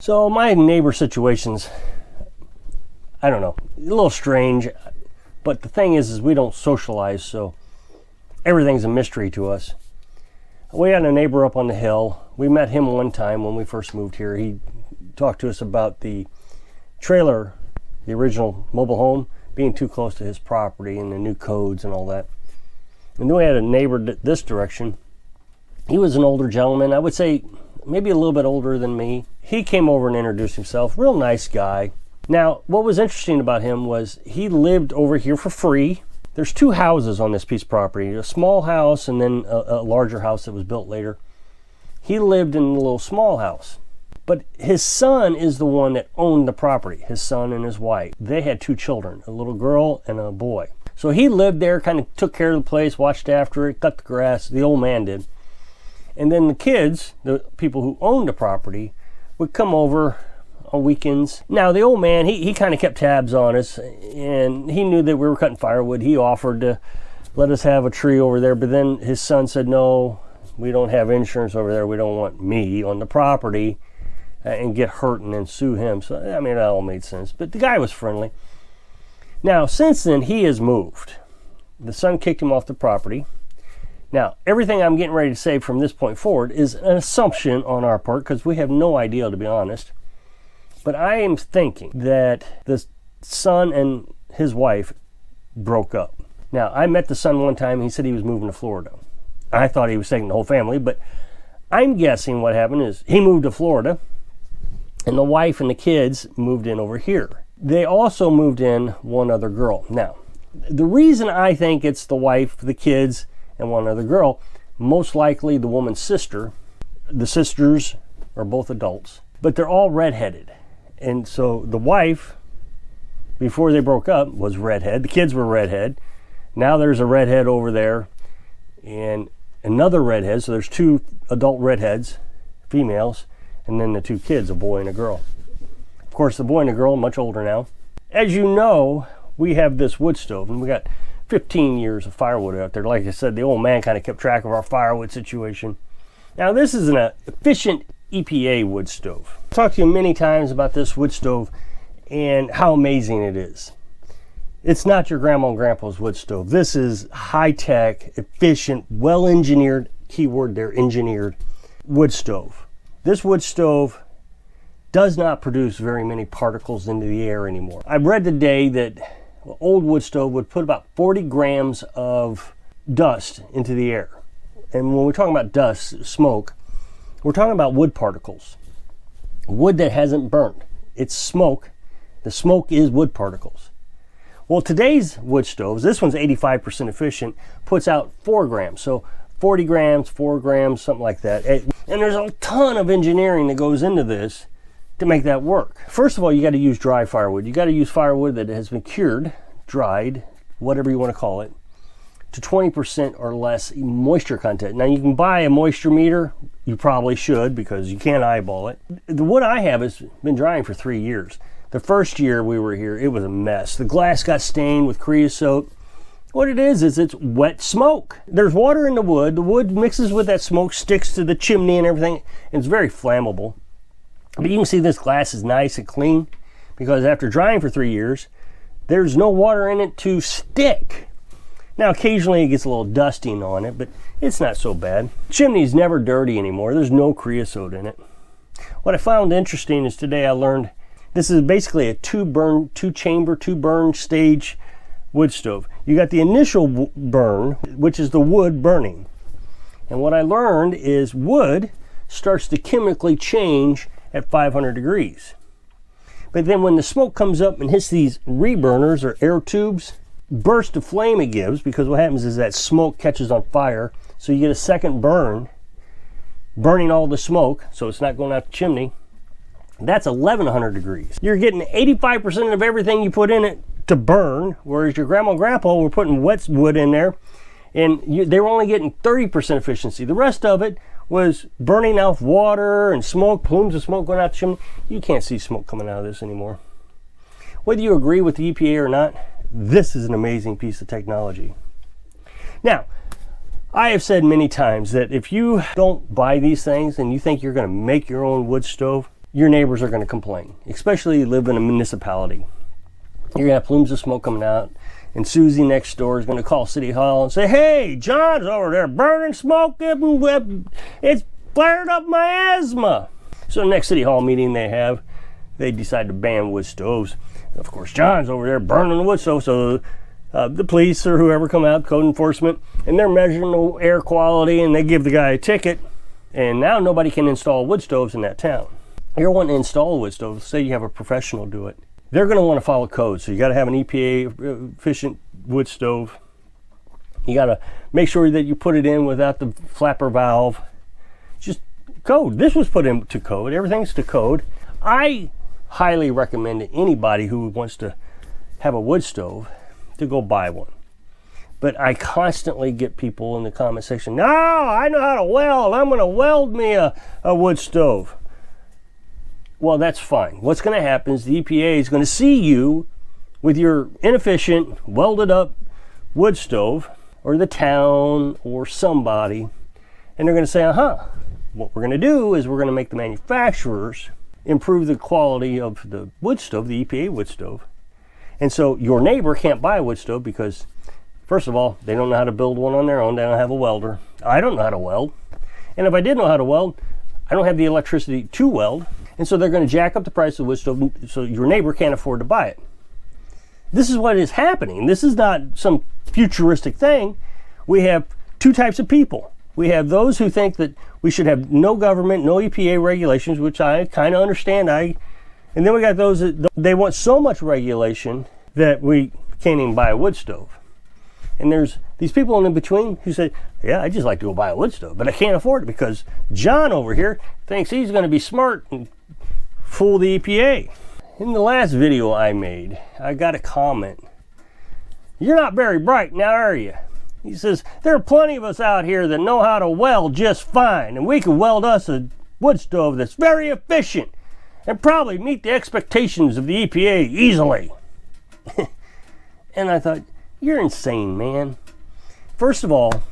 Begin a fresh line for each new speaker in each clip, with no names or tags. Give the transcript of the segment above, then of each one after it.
So my neighbor situation's, I don't know, a little strange, but the thing is we don't socialize, so everything's a mystery to us. We had a neighbor up on the hill. We met him one time when we first moved here. He talked to us about the trailer, the original mobile home, being too close to his property and the new codes and all that. And then we had a neighbor this direction. He was an older gentleman, I would say maybe a little bit older than me. He came over and introduced himself, real nice guy. Now, what was interesting about him was he lived over here for free. There's two houses on this piece of property, a small house and then a larger house that was built later. He lived in a little small house, but his son is the one that owned the property, his son and his wife. They had two children, a little girl and a boy. So he lived there, kind of took care of the place, watched after it, cut the grass, the old man did. And then the kids, the people who owned the property, would come over on weekends. Now the old man, he kind of kept tabs on us, and he knew that we were cutting firewood. He offered to let us have a tree over there, but then his son said, no, we don't have insurance over there. We don't want me on the property and get hurt and then sue him. So, I mean, that all made sense, but the guy was friendly. Now, since then, he has moved. The son kicked him off the property. Now, everything I'm getting ready to say from this point forward is an assumption on our part because we have no idea, to be honest. But I am thinking that the son and his wife broke up. Now, I met the son one time. He said he was moving to Florida. I thought he was taking the whole family, but I'm guessing what happened is he moved to Florida, and the wife and the kids moved in over here. They also moved in one other girl. Now, the reason I think it's the wife, the kids, and one other girl, most likely the woman's sister. The sisters are both adults, but they're all redheaded. And so the wife, before they broke up, was redhead. The kids were redhead. Now there's a redhead over there and another redhead. So there's two adult redheads, females, and then the two kids, a boy and a girl. Of course, the boy and the girl are much older now. As you know, we have this wood stove, and we got 15 years of firewood out there. Like I said, the old man kind of kept track of our firewood situation. Now, this is an efficient EPA wood stove. I've talked to you many times about this wood stove and how amazing it is. It's not your grandma and grandpa's wood stove. This is high-tech, efficient, well-engineered, keyword there, engineered, wood stove. This wood stove does not produce very many particles into the air anymore. I read today that an old wood stove would put about 40 grams of dust into the air. And when we're talking about dust, smoke, we're talking about wood particles. Wood that hasn't burnt. It's smoke. The smoke is wood particles. Well, today's wood stoves, this one's 85% efficient, puts out 4 grams. So 40 grams, 4 grams, something like that. And there's a ton of engineering that goes into this to make that work. First of all, you got to use dry firewood. You got to use firewood that has been cured, dried, whatever you want to call it, to 20% or less moisture content. Now, you can buy a moisture meter. You probably should because you can't eyeball it. The wood I have has been drying for 3 years. The first year we were here, it was a mess. The glass got stained with creosote. What it is it's wet smoke. There's water in the wood mixes with that smoke, sticks to the chimney and everything, and it's very flammable. But you can see this glass is nice and clean because after drying for 3 years, there's no water in it to stick. Now, occasionally it gets a little dusting on it, but it's not so bad. Chimney's never dirty anymore. There's no creosote in it. What I found interesting is today I learned this is basically a two-chamber, two-burn stage wood stove. You got the initial burn, which is the wood burning. And what I learned is wood starts to chemically change at 500 degrees. But then when the smoke comes up and hits these reburners or air tubes, burst of flame it gives, because what happens is that smoke catches on fire, so you get a second burn, burning all the smoke, so it's not going out the chimney. That's 1100 degrees. You're getting 85% of everything you put in it to burn, whereas your grandma and grandpa were putting wet wood in there, and they were only getting 30% efficiency. The rest of it was burning off water and smoke, plumes of smoke going out the chimney. You can't see smoke coming out of this anymore. Whether you agree with the EPA or not, this is an amazing piece of technology. Now, I have said many times that if you don't buy these things and you think you're going to make your own wood stove, your neighbors are going to complain, especially if you live in a municipality. You're going to have plumes of smoke coming out, and Susie next door is going to call City Hall and say, hey, John's over there burning smoke. It's flared up my asthma. So the next City Hall meeting they decide to ban wood stoves. Of course, John's over there burning the wood stove, so the police or whoever come out, code enforcement, and they're measuring the air quality, and they give the guy a ticket, and now nobody can install wood stoves in that town. You're wanting to install a wood stove, say you have a professional do it. They're going to want to follow code, so you got to have an EPA efficient wood stove. You got to make sure that you put it in without the flapper valve. Just code. This was put into code. Everything's to code. I highly recommend to anybody who wants to have a wood stove to go buy one. But I constantly get people in the comment section, no, I know how to weld. I'm going to weld me a wood stove. Well, that's fine. What's going to happen is the EPA is going to see you with your inefficient, welded up wood stove, or the town, or somebody, and they're going to say, what we're going to do is we're going to make the manufacturers improve the quality of the wood stove, the EPA wood stove. And so your neighbor can't buy a wood stove because, first of all, they don't know how to build one on their own. They don't have a welder. I don't know how to weld. And if I did know how to weld, I don't have the electricity to weld. And so they're going to jack up the price of the wood stove so your neighbor can't afford to buy it. This is what is happening. This is not some futuristic thing. We have two types of people. We have those who think that we should have no government, no EPA regulations, which I kind of understand. And then we got those that they want so much regulation that we can't even buy a wood stove. And there's these people in between who say, yeah, I just like to go buy a wood stove, but I can't afford it because John over here thinks he's going to be smart and fool the EPA. In the last video I made, I got a comment. You're not very bright now, are you? He says, there are plenty of us out here that know how to weld just fine, and we can weld us a wood stove that's very efficient and probably meet the expectations of the EPA easily. And I thought, you're insane, man. First of all,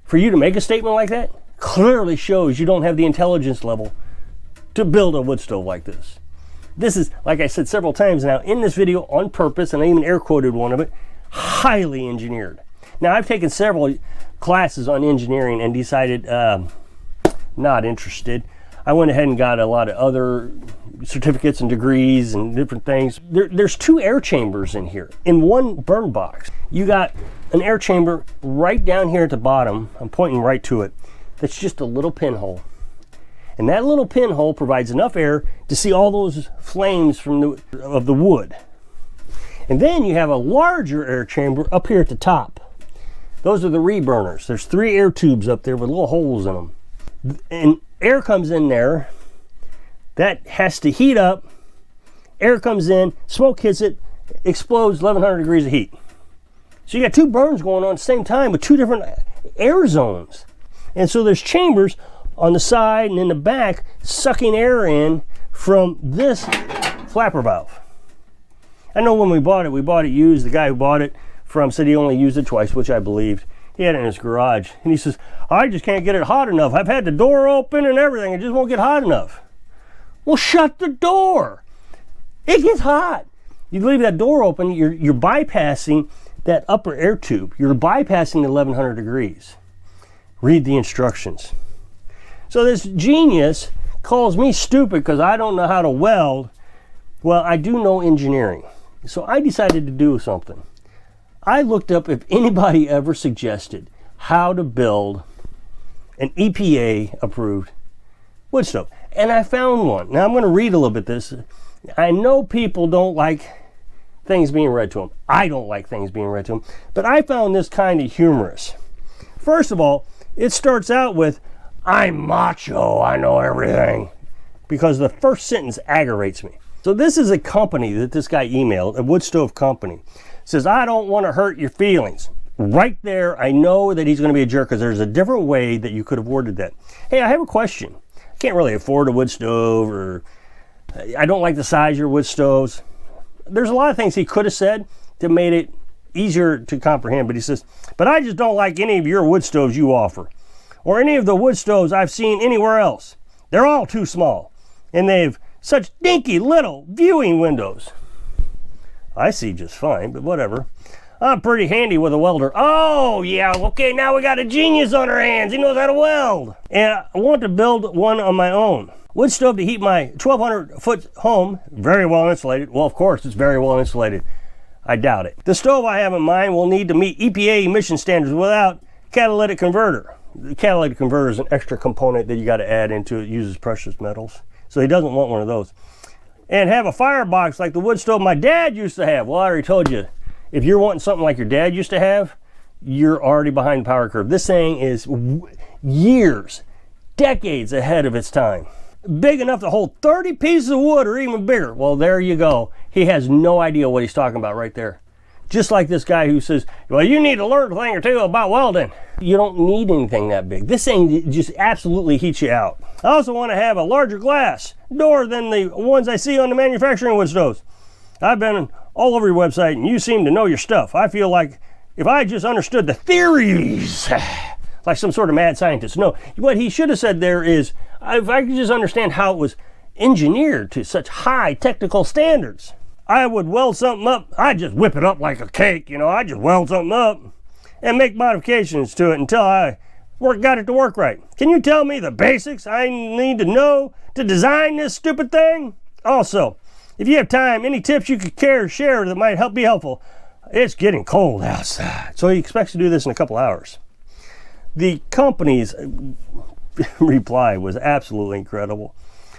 for you to make a statement like that clearly shows you don't have the intelligence level to build a wood stove like this. This is, like I said several times now, in this video on purpose, and I even air quoted one of it, highly engineered. Now, I've taken several classes on engineering and decided not interested. I went ahead and got a lot of other certificates and degrees and different things. There's two air chambers in here. In one burn box, you got an air chamber right down here at the bottom. I'm pointing right to it. That's just a little pinhole. And that little pinhole provides enough air to see all those flames of the wood. And then you have a larger air chamber up here at the top. Those are the reburners. There's 3 air tubes up there with little holes in them. And air comes in there. That has to heat up. Air comes in, smoke hits it, explodes 1100 degrees of heat. So you got 2 burns going on at the same time with 2 different air zones. And so there's chambers on the side and in the back sucking air in from this flapper valve. I know when we bought it used. The guy who bought it from said he only used it twice, which I believed. He had it in his garage. And he says, I just can't get it hot enough. I've had the door open and everything. It just won't get hot enough. Well, shut the door. It gets hot. You leave that door open, you're bypassing that upper air tube. You're bypassing the 1100 degrees. Read the instructions. So this genius calls me stupid because I don't know how to weld. Well, I do know engineering. So I decided to do something. I looked up if anybody ever suggested how to build an EPA approved wood stove. And I found one. Now I'm going to read a little bit this. I know people don't like things being read to them. I don't like things being read to them. But I found this kind of humorous. First of all, it starts out with, I'm macho, I know everything. Because the first sentence aggravates me. So this is a company that this guy emailed, a wood stove company. Says, I don't want to hurt your feelings. Right there, I know that he's going to be a jerk because there's a different way that you could have worded that. Hey, I have a question. I can't really afford a wood stove, or I don't like the size of your wood stoves. There's a lot of things he could have said that made it easier to comprehend, but he says, but I just don't like any of your wood stoves you offer, or any of the wood stoves I've seen anywhere else. They're all too small. And they have such dinky little viewing windows. I see just fine, but whatever. I'm pretty handy with a welder. Oh, yeah, okay, now we got a genius on our hands. He knows how to weld. And I want to build one on my own. Wood stove to heat my 1,200-foot home, very well insulated. Well, of course, it's very well insulated. I doubt it. The stove I have in mind will need to meet EPA emission standards without catalytic converter. The catalytic converter is an extra component that you got to add into it. It uses precious metals. So he doesn't want one of those. And have a firebox like the wood stove my dad used to have. Well, I already told you, if you're wanting something like your dad used to have, you're already behind the power curve. This thing is years, decades ahead of its time. Big enough to hold 30 pieces of wood or even bigger. Well, there you go. He has no idea what he's talking about right there. Just like this guy who says, well, you need to learn a thing or two about welding. You don't need anything that big. This thing just absolutely heats you out. I also want to have a larger glass door than the ones I see on the manufacturing wood stoves. I've been all over your website and you seem to know your stuff. I feel like if I just understood the theories, like some sort of mad scientist. No, what he should have said there is, if I could just understand how it was engineered to such high technical standards, I would weld something up. I'd just whip it up like a cake, I just weld something up and make modifications to it until I got it to work right. Can you tell me the basics I need to know to design this stupid thing? Also, if you have time, any tips you could care to share that might be helpful? It's getting cold outside. So he expects to do this in a couple hours. The company's reply was absolutely incredible.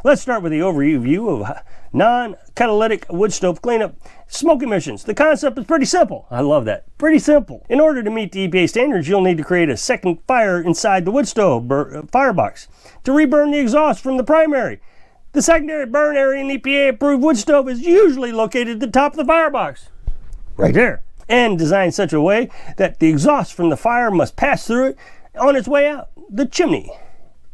Let's start with the overview of non-catalytic wood stove cleanup. Smoke emissions. The concept is pretty simple. I love that. Pretty simple. In order to meet the EPA standards, you'll need to create a second fire inside the wood stove firebox to reburn the exhaust from the primary. The secondary burn area in the EPA-approved wood stove is usually located at the top of the firebox. Right there. And designed such a way that the exhaust from the fire must pass through it on its way out the chimney.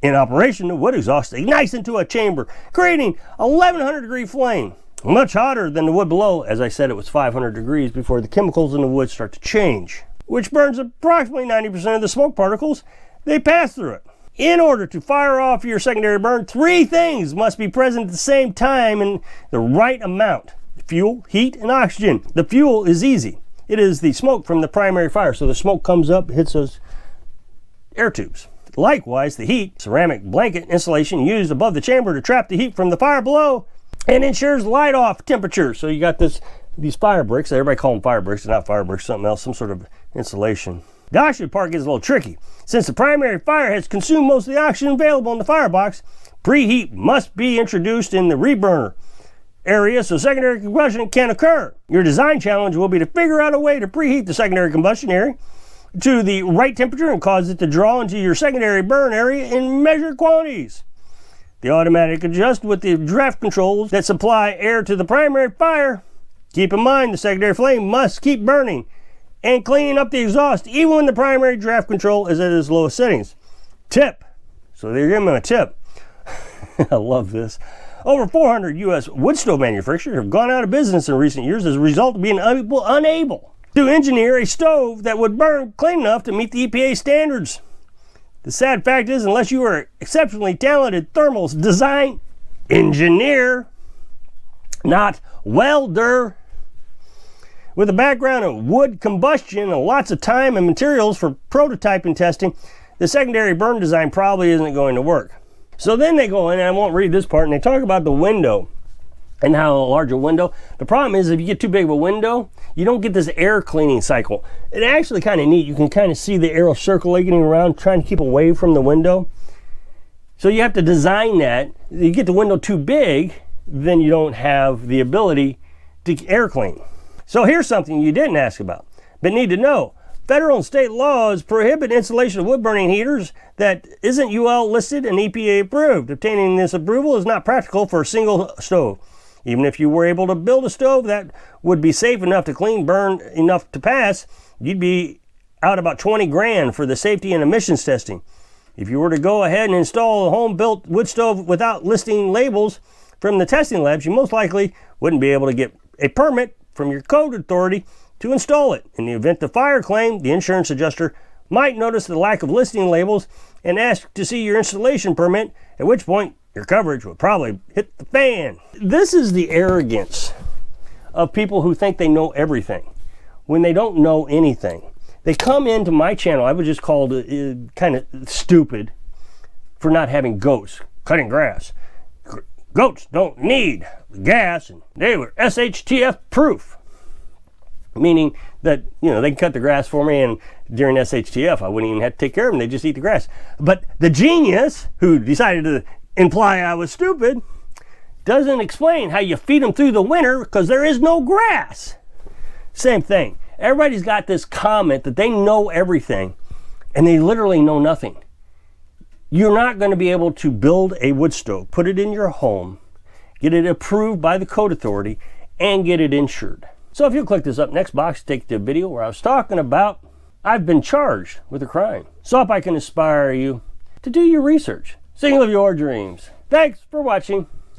In operation, the wood exhaust ignites into a chamber, creating a 1,100-degree flame, much hotter than the wood below. As I said, it was 500 degrees before the chemicals in the wood start to change, which burns approximately 90% of the smoke particles. They pass through it. In order to fire off your secondary burn, 3 things must be present at the same time in the right amount: fuel, heat, and oxygen. The fuel is easy. It is the smoke from the primary fire. So the smoke comes up, hits those air tubes. Likewise, the heat, ceramic blanket insulation used above the chamber to trap the heat from the fire below and ensures light off temperature. So you got these fire bricks. Everybody call them fire bricks. They're not fire bricks, something else, some sort of insulation. The oxygen part gets a little tricky. Since the primary fire has consumed most of the oxygen available in the firebox, preheat must be introduced in the reburner area so secondary combustion can occur. Your design challenge will be to figure out a way to preheat the secondary combustion area to the right temperature and cause it to draw into your secondary burn area in measured quantities. The automatic adjust with the draft controls that supply air to the primary fire. Keep in mind the secondary flame must keep burning and cleaning up the exhaust even when the primary draft control is at its lowest settings. Tip. So they're giving them a tip. I love this. Over 400 U.S. wood stove manufacturers have gone out of business in recent years as a result of being unable to engineer a stove that would burn clean enough to meet the EPA standards. The sad fact is, unless you are an exceptionally talented thermal design engineer, not welder, with a background in wood combustion and lots of time and materials for prototyping testing, the secondary burn design probably isn't going to work. So then they go in, and I won't read this part, and they talk about the window and how a larger window. The problem is if you get too big of a window, you don't get this air cleaning cycle. It's actually kind of neat. You can kind of see the air circulating around, trying to keep away from the window. So you have to design that. You get the window too big, then you don't have the ability to air clean. So here's something you didn't ask about, but need to know. Federal and state laws prohibit installation of wood burning heaters that isn't UL listed and EPA approved. Obtaining this approval is not practical for a single stove. Even if you were able to build a stove that would be safe enough to clean, burn enough to pass, you'd be out about 20 grand for the safety and emissions testing. If you were to go ahead and install a home-built wood stove without listing labels from the testing labs, you most likely wouldn't be able to get a permit from your code authority to install it. In the event of fire claim, the insurance adjuster might notice the lack of listing labels and ask to see your installation permit, at which point your coverage would probably hit the fan. This is the arrogance of people who think they know everything when they don't know anything. They come into my channel, I was just called kind of stupid for not having goats, cutting grass. Goats don't need gas, and they were SHTF proof. Meaning that, you know, they can cut the grass for me, and during SHTF, I wouldn't even have to take care of them. They just eat the grass. But the genius who decided to imply I was stupid doesn't explain how you feed them through the winter because there is no grass. Same thing. Everybody's got this comment that they know everything, and they literally know nothing. You're not going to be able to build a wood stove, put it in your home, get it approved by the code authority, and get it insured. So if you'll click this up next box, take the video where I was talking about I've been charged with a crime. So I hope I can inspire you to do your research so you can live your dreams. Thanks for watching.